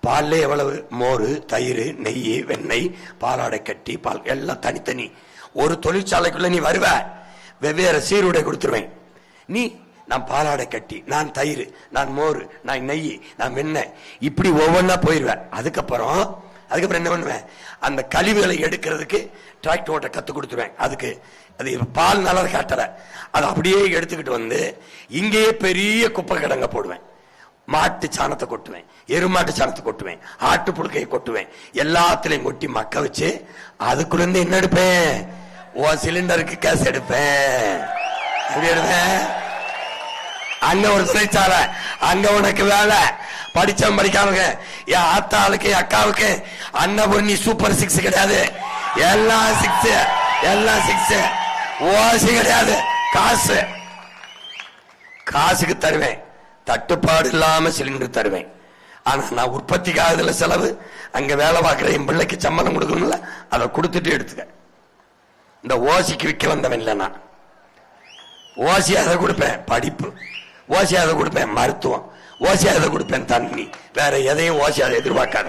பால்ல எவ்வளவு? மோர், தயிர், நெய், வெண்ணெய், பாலாடை கட்டி, பால் எல்லாம் தனித்தனி. ஒரு தொழிற்சாலைக்குள்ள நீ வருவ, வெவ்வேறு சீருடை கொடுத்துருவேன். நீ நான் பாலாடை கட்டி, நான் தயிர், நான் மோர், நான் நெய், நான் வெண்ணெய், இப்படி ஒவ்வொன்னா போயிருவேன். அதுக்கப்புறம் என்ன பண்ணுவேன்? அந்த கழிவுகளை எடுக்கிறதுக்கு டிராக்டர் ஓட்ட கத்து கொடுத்துருவேன். அதுக்கு அது பால் நல்லா காட்டல, அதை அப்படியே எடுத்துக்கிட்டு வந்து இங்கேயே பெரிய குப்பை கிடங்க போடுவேன். மாட்டு சாணத்தை கொட்டுவேன், எருமாட்டு சாணத்தை கொட்டுவேன், ஆட்டு புழுக்கையை கொட்டுவேன், எல்லாத்திலையும் கொட்டி மக்க வச்சு அதுக்குள்ள இருந்து என்ன எடுப்பேன்? சிலிண்டருக்கு கேஸ் எடுப்பேன். எப்படி எடுப்பேன்? அங்க ஒரு சிறைச்சாலை, அங்க உனக்கு வேலை. படிச்சவன் படிக்காம என் ஆத்தாளுக்கு அக்காவுக்கு அன்னபூர்ணி சூப்பர் 6 கிடையாது, எல்லாம் 6, எல்லாம் 6. ஓசி கிடையாது. காசுக்கு தருவேன், தட்டுப்பாடு இல்லாம சிலிண்டர் தருவேன். ஆனா நான் உற்பத்திக்காக செலவு, அங்க வேலை பார்க்கிற என் பிள்ளைக்கு சம்பளம் கொடுக்கணும்ல, அதை கொடுத்துட்டு எடுத்துக்க. இந்த ஓசிக்கு விற்க வந்தவன் இல்ல நான். ஓசி அதை கொடுப்பேன் படிப்பு, ஓசி அதை கொடுப்பேன் மருத்துவம், ஓசி அதை கொடுப்பேன் தண்ணி, வேற எதையும் ஓசி அதை எதிர்பார்க்காத.